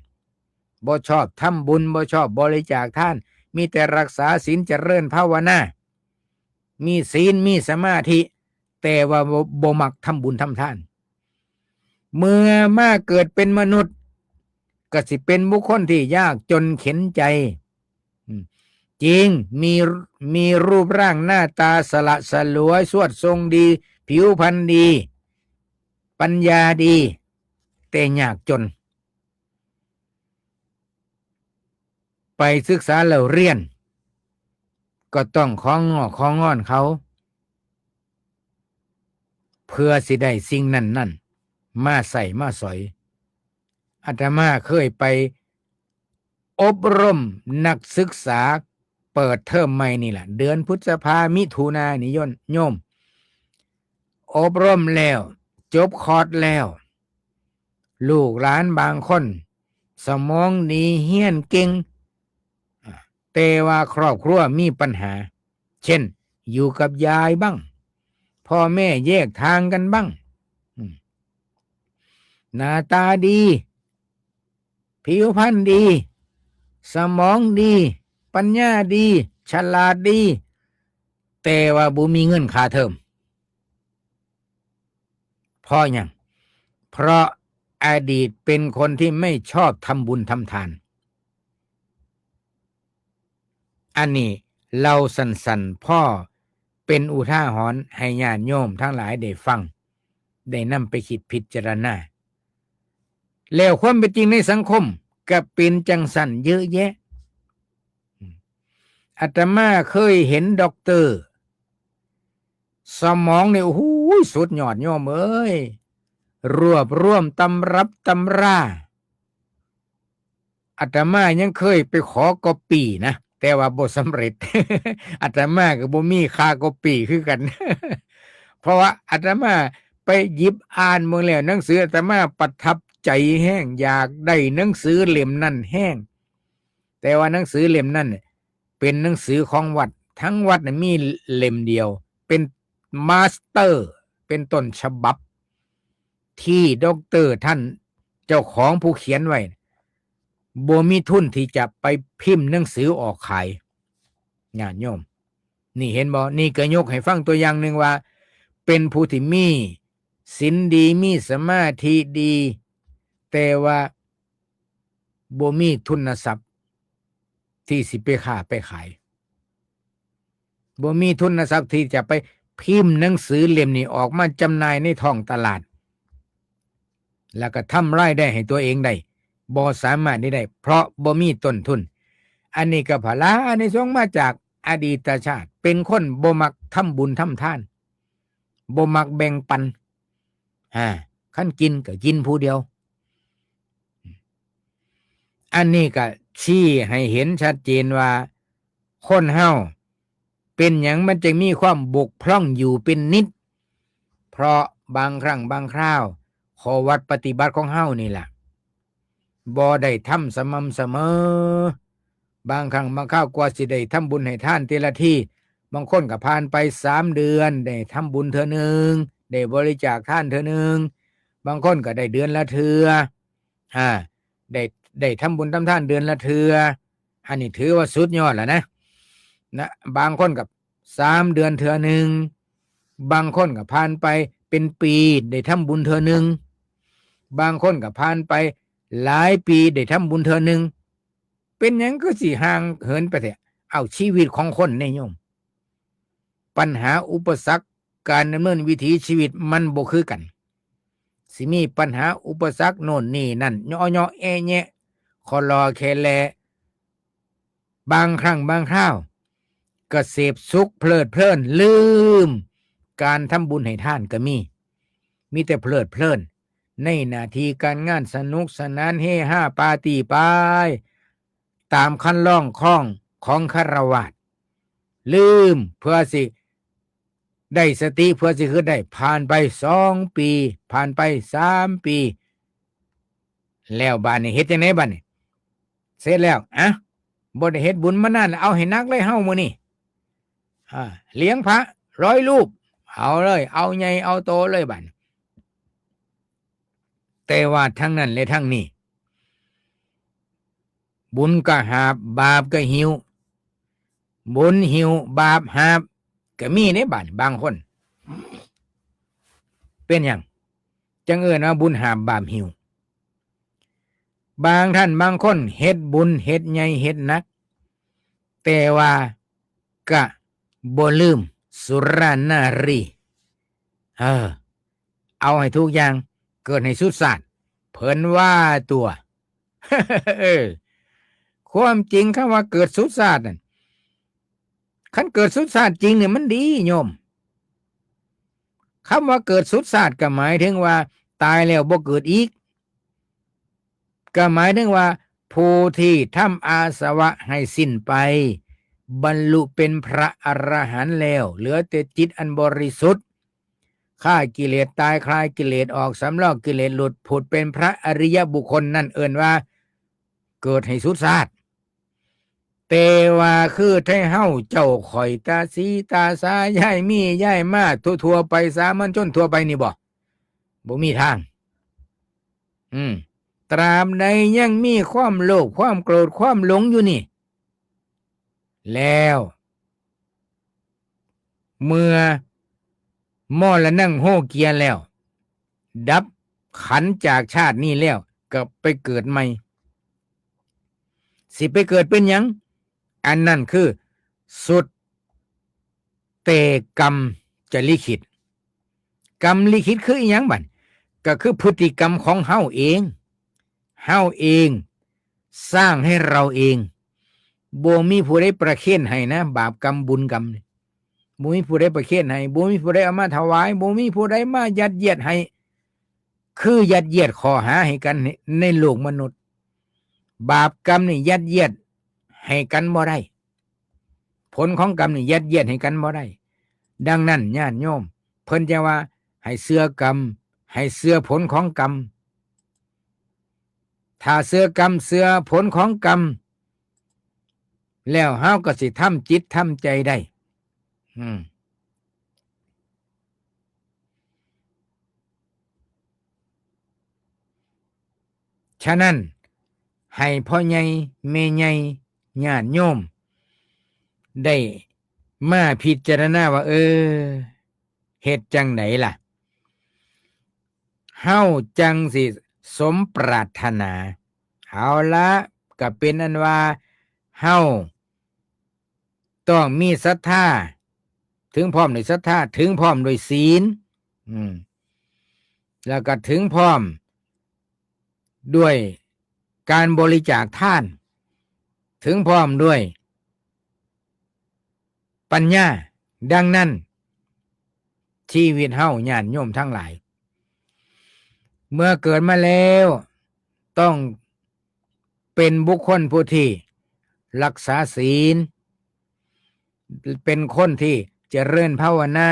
C: บ่ชอบทำบุญบ่ชอบบริจาคทานมีแต่รักษาศีลเจริญภาวนามีศีลมีสมาธิแต่ว่าบ่มักทำบุญทำทานเมื่อมาเกิดเป็นมนุษย์ก็สิเป็นบุคคลที่ยากจนเข็ญใจ จริงมีรูปร่างหน้าตาสละสลวยสวดทรงดี ผิวพรรณดี ปัญญาดีแต่ยากจนไปศึกษาแล้วเรียนก็ต้องของงอนเขาเพื่อสิได้สิ่งนั้นมาใส่มาสอยอาตมาเคยไปอบรมนักศึกษาเปิดเทอมใหม่นี่แหละเดือนพฤษภามิถุนายนโยมอบรมแล้วจบคอร์สแล้วลูกหลานบางคนสมองดีเฮี้ยนเก่งแต่ว่าครอบครัวมีปัญหาเช่นอยู่กับยายบ้างพ่อแม่แยกทางกันบ้างหน้าตาดีผิวพรรณดีสมองดีปัญญาดีฉลาดดีแต่ว่าบ่มีเงินค่าเทอมเพราะหยังเพราะอดีตเป็นคนที่ไม่ชอบทำบุญทำทานอันนี้เราสั่นๆพ่อเป็นอุทาหรณ์ให้ญาติโยมทั้งหลายได้ฟังได้นำไปคิดพิจารณาแล้วความเป็นจริงในสังคมก็เป็นจังสั่นเยอะแยะอาตมาเคยเห็นด็อกเตอร์สมองเนี่ยโอ้โหสุดยอดโยมเอ้ยรวบรวมตำรับตำราอาตมายังเคยไปขอก๊อปปี้นะแต่ว่าบ่สำเร็จ อาตมาก็บ่มีค่าก๊อปปี้คือกัน เพราะว่าอาตมาไปหยิบอ่านเมื่อแล้วหนังสืออาตมาประทับใจแห้งอยากได้หนังสือเล่มนั้นแห้งแต่ว่าหนังสือเล่มนั้นเป็นหนังสือของวัดทั้งวัดมีเล่มเดียวเป็นมาสเตอร์เป็นต้นฉบับที่ด็อกเตอร์ท่านเจ้าของผู้เขียนไว้บ่มีทุนที่จะไปพิมพ์หนังสือออกขายญาติโยมนี่เห็นบ่นี่ก็ยกให้ฟังตัวอย่างหนึ่งว่าเป็นผู้ที่มีศีลดีมีสมาธิดีแต่ว่าบ่มีทุนทรัพย์ที่สิไปค้าไปขายบ่มีทุนทรัพย์ที่จะไปพิมพ์หนังสือเล่มนี้ออกมาจำหน่ายในท้องตลาดแล้วก็ทำรายได้ให้ตัวเองได้บ่สามารถได้เพราะบ่มีต้นทุนอันนี้ก็พลาในสงมาจากอดีตชาติเป็นคนบ่มักทำบุญทำทานบ่มักแบ่งปันคันกินก็กินผู้เดียวอันนี้ก็ชี้ให้เห็นชัดเจนว่าคนเฮาเป็นหยังมันจะมีความบกพร่องอยู่เป็นนิดเพราะบางครั้งบางคราวข้อวัดปฏิบัติของเฮานี่แหละบ่ได้ทำสม่ำเสมอบางครั้งบางคราวกว่าสิได้ทำบุญให้ท่านทีละที่บางคนก็ผ่านไป3 เดือนได้ทำบุญเทื่อนึงได้บริจาคท่านเทื่อนึงบางคนก็ได้เดือนละเทื่อได้ทำบุญทำทานเดือนละเทื่ออันนี้ถือว่าสุดยอดแล้วนะบางคนกับ3 เดือนเทื่อนึงบางคนก็ผ่านไปเป็นปีได้ทำบุญเทื่อนึงบางคนก็ผ่านไปหลายปีได้ทำบุญเทื่อนึงเป็นหยังก็สิห่างเหินไปเถอะเอาชีวิตของคนเนี่ยโยมปัญหาอุปสรรคการดำเนินวิถีชีวิตมันบ่คือกันสิมีปัญหาอุปสรรคโน่นนี่นั่นย่อแอะแยะคอรอแคแลบางครั้งบางคราวก็เสพสุขเพลิดเพลินลืมการทำบุญให้ท่านก็มีแต่เพลิดเพลินในหน้าที่การงานสนุกสนานเฮฮาปาร์ตี้ไปตามคันลองคล้องของคฤหัสถ์ลืมเพื่อสิได้สติเพื่อสิคือได้ผ่านไป2 ปีผ่านไป3 ปีแล้วบ้านนี้เฮ็ดจังได๋บ้านนี้เสร็จแล้วบ่ได้เฮ็ดบุญมานานเอาให้นักเลยเฮามื้อนี้เลี้ยงพระ100 รูปเอาเลยเอาใหญ่เอาโตเลยบัดแต่ว่าทั้งนั้นและทั้งนี้บุญก็หาบบาปก็หิวบุญหิวบาปหาบก็มีในบ้านบางคนเป็นหยังจังเอิ้นว่าบุญหาบบาปหิวบางท่านบางคนเฮ็ดบุญเฮ็ดใหญ่เฮ็ดหนัก แต่ว่าก็บ่ลืมสุรานารีเอาให้ทุกอย่างเกิดให้สุดสาดเพิ่นว่าตัว เออความจริงคำว่าเกิดสุดสาดนั่นคันเกิดสุดสาดจริงเนี่ยมันดีโยมคำว่าเกิดสุดสาดก็หมายถึงว่าตายแล้วบ่เกิดอีกก็หมายถึงว่าผู้ที่ทำอาสวะให้สิ้นไปบรรลุเป็นพระอรหันต์แล้วเหลือแต่จิตอันบริสุทธิ์ฆ่ากิเลสตายคลายกิเลสออกสำลอกกิเลสหลุดผุดเป็นพระอริยบุคคลนั่นเอิ้นว่าเกิดให้สุดสาดแต่ว่าคือให้เฮาเจ้าข่อยตาสีตาสายายมียายมาทั่วๆไปสามัญชนทั่วไปนี่บ่มีทางตราบใดยังมีความโลภความโกรธความหลงอยู่นี่แล้วเมื่อมอละนั่งโฮเกียแล้วดับขันจากชาตินี้แล้วก็ไปเกิดใหม่สิไปเกิดเป็นหยังอันนั้นคือสุดเตกรรมจะลิขิตกรรมลิขิตคืออีหยังบัดก็คือพฤติกรรมของเฮาเองสร้างให้เราเองบ่มีผู้ใดประเคนให้นะบาปกรรมบุญกรรมบ่มีผู้ใดประเคนให้บ่มีผู้ใดเอามาถวายบ่มีผู้ใดมายัดเยียดให้คือยัดเยียดข้อหาให้กันในโลกมนุษย์บาปกรรมนี่ยัดเยียดให้กันบ่ได้ผลของกรรมนี่ยัดเยียดให้กันบ่ได้ดังนั้นญาติโยมเพิ่นจะว่าให้เชื่อกรรมให้เชื่อผลของกรรมถ้าเชื่อกรรมเชื่อผลของกรรมแล้วเฮาก็สิทำจิตทำใจได้ฉะนั้นให้พ่อใหญ่แม่ใหญ่ญาติโยมได้มาพิจารณาว่าเฮ็ดจังไหนล่ะเฮาจังสิสมปรารถนาเอาละก็เป็นอันว่าเฮาต้องมีศรัทธาถึงพร้อมด้วยศรัทธาถึงพร้อมด้วยศีลแล้วก็ถึงพร้อมด้วยการบริจาคทานถึงพร้อมด้วยปัญญาดังนั้นชีวิตเฮาญาติโยมทั้งหลายเมื่อเกิดมาแล้วต้องเป็นบุคคลผู้ที่รักษาศีลเป็นคนที่เจริญภาวนา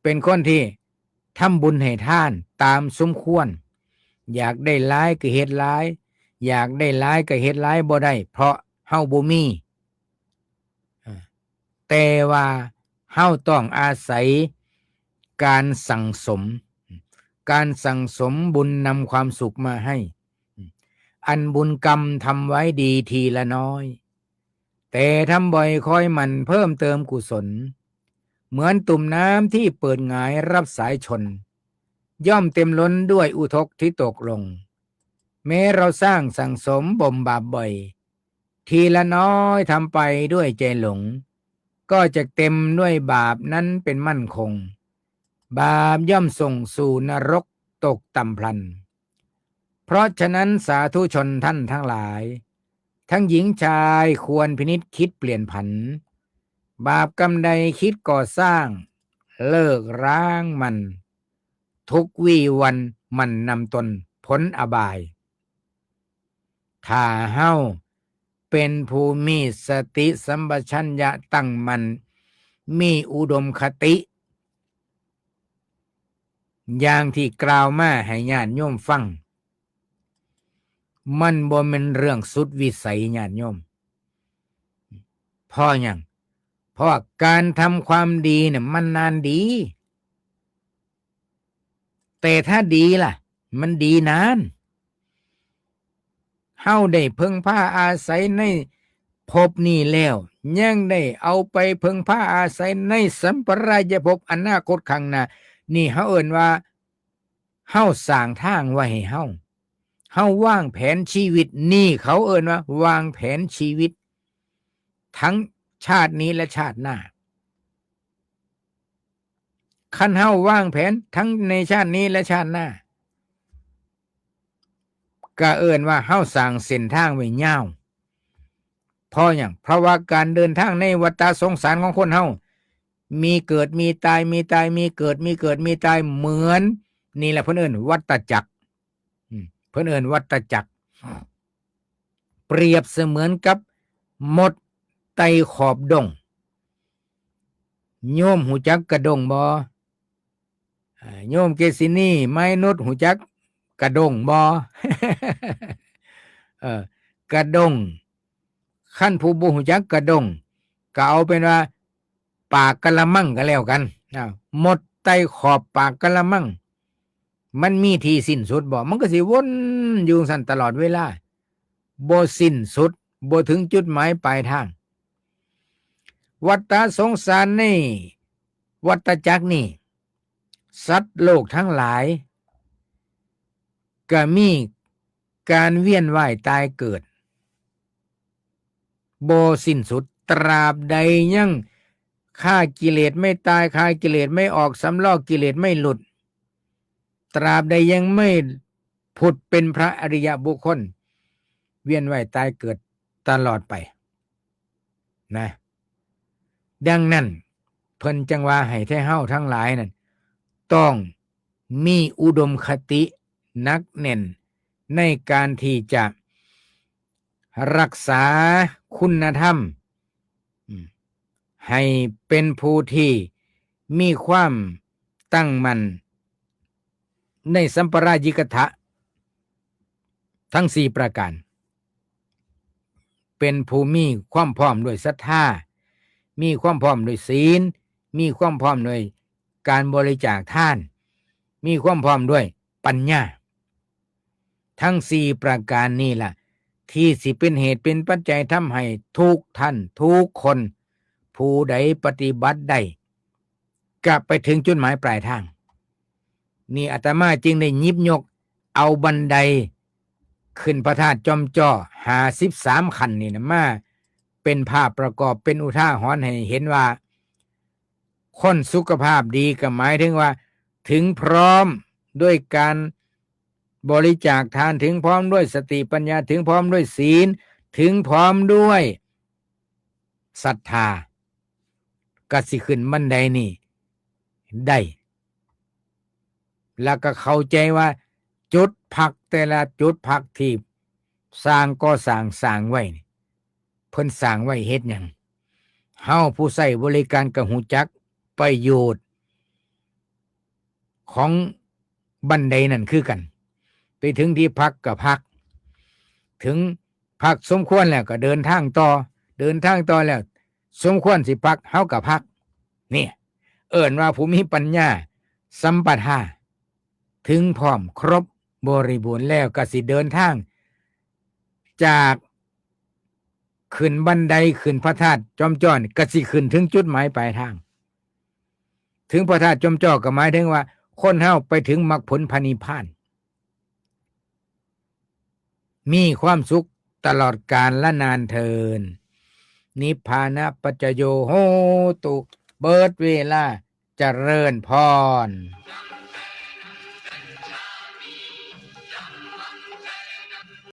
C: เป็นคนที่ทำบุญให้ทานตามสมควรอยากได้หลายก็เฮ็ดหลายอยากได้หลายก็เฮ็ดหลายบ่ได้เพราะเฮาบ่มีแต่ว่าเฮาต้องอาศัยการสั่งสมบุญนำความสุขมาให้อันบุญกรรมทำไว้ดีทีละน้อยแต่ทำบ่อยคอยมันเพิ่มเติมกุศลเหมือนตุ่มน้ำที่เปิดหงายรับสายชนย่อมเต็มล้นด้วยอุทกที่ตกลงแม้เราสร้างสั่งสมบ่มบาปบ่อยทีละน้อยทำไปด้วยใจหลงก็จะเต็มด้วยบาปนั้นเป็นมั่นคงบาปย่อมส่งสู่นรกตกต่ำพลันเพราะฉะนั้นสาธุชนท่านทั้งหลายทั้งหญิงชายควรพินิจคิดเปลี่ยนผันบาปกรรมใดคิดก่อสร้างเลิกร้างมันทุกวี่วันมันนำตนพ้นอบายถ้าเฮาเป็นผู้มีสติสัมปชัญญะตั้งมั่นมีอุดมคติอย่างที่กล่าวมาให้ญาติโยมฟังมันบ่แม่นเรื่องสุดวิสัยญาติโยมเพราะหยังเพราะการทำความดีเนี่ยมันนานดีแต่ถ้าดีล่ะมันดีนานเฮาได้พึ่งพาอาศัยในภพนี้แล้วยังได้เอาไปพึ่งพาอาศัยในสัมปรายภพอนาคตข้างหน้านี่เฮาเอิ้นว่าเฮาสร้างทางไว้ให้เฮาวางแผนชีวิตนี่เขาเอิ้นว่าวางแผนชีวิต ทั้งชาตินี้และชาติหน้าคันเฮาวางแผนทั้งในชาตินี้และชาติหน้าก็เอิ้นว่าเฮาสร้างเส้นทางไว้ยาวเพราะหยังเพราะว่าการเดินทางในวัฏสงสารของคนเฮามีเกิดมีตายมีตายมีเกิดมีเกิดมีตายเหมือนนี่แหละเพิ่นเอิ้นวัฏจักรเพิ่นเอิ้นวัฏจักรเปรียบเสมือนกับมดไต่ขอบดงโยมหูจักกระดงบ่โยมเกษินีไม้นุชหูจักกระดงบ่ กระดงขั้นผู้บ่หูจักกระดงก็เอาเป็นว่าปากกะละมังก็แล้วกันหมดไต่ขอบปากกะละมังมันมีที่สิ้นสุดบ่มันก็สิวนอยู่สั่นตลอดเวลาบ่สิ้นสุดบ่ถึงจุดหมายปลายทางวัฏสงสารนี่วัฏจักรนี่สัตว์โลกทั้งหลายก็มีการเวียนว่ายตายเกิดบ่สิ้นสุดตราบใดยังฆ่ากิเลสไม่ตายฆ่ากิเลสไม่ออกสำลอกกิเลสไม่หลุดตราบใดยังไม่ผุดเป็นพระอริยบุคคลเวียนว่ายตายเกิดตลอดไปนะดังนั้นเพิ่นจังว่าให้แท้เฮาทั้งหลายนั่นต้องมีอุดมคติหนักแน่นในการที่จะรักษาคุณธรรมให้เป็นผู้ที่มีความตั้งมั่นในสัมปรายิกถะทั้ง4ประการเป็นผู้มีความพร้อมด้วยศรัทธามีความพร้อมด้วยศีลมีความพร้อมด้วยการบริจาคทานมีความพร้อมด้วยปัญญาทั้ง4ประการนี้ล่ะที่สิเป็นเหตุเป็นปัจจัยทำให้ทุกท่านทุกคนผู้ใดปฏิบัติได้กลับไปถึงจุดหมายปลายทางนี่อาตมาจึงได้หยิบยกเอาบันไดขึ้นพระธาตุจอมจ้อ53ขั้นนี่นะมาเป็นภาพประกอบเป็นอุทาหรณ์ให้เห็นว่าคนสุขภาพดีก็หมายถึงว่าถึงพร้อมด้วยการบริจาคทานถึงพร้อมด้วยสติปัญญาถึงพร้อมด้วยศีลถึงพร้อมด้วยศรัทธาก็สิขึ้นบันไดนี่ได้แล้วก็เข้าใจว่าจุดพักแต่ละจุดพักที่สร้างก็สร้างไว้เพิ่นสร้างไว้เฮ็ดหยังเฮาผู้ใช้บริการก็ฮู้จักประโยชน์ของบันไดนั่นคือกันไปถึงที่พักก็พักถึงพักสมควรแล้วก็เดินทางต่อแล้วสมควรสิพักเฮาก็พักเนี่ยเอิ้นว่าผู้มีปัญญาสัมปทาถึงพร้อมครบบริบูรณ์แล้วก็สิเดินทางจากขึ้นบันไดขึ้นพระธาตุจอมจ้อก็สิขึ้นถึงจุดหมายปลายทางถึงพระธาตุจอมจ้อก็หมายถึงว่าคนเฮาไปถึงมรรคผลพระนิพพานมีความสุขตลอดกาลและนานเทินนิพพานะปัจจโยโหตุเบิดเวลาเจริญพร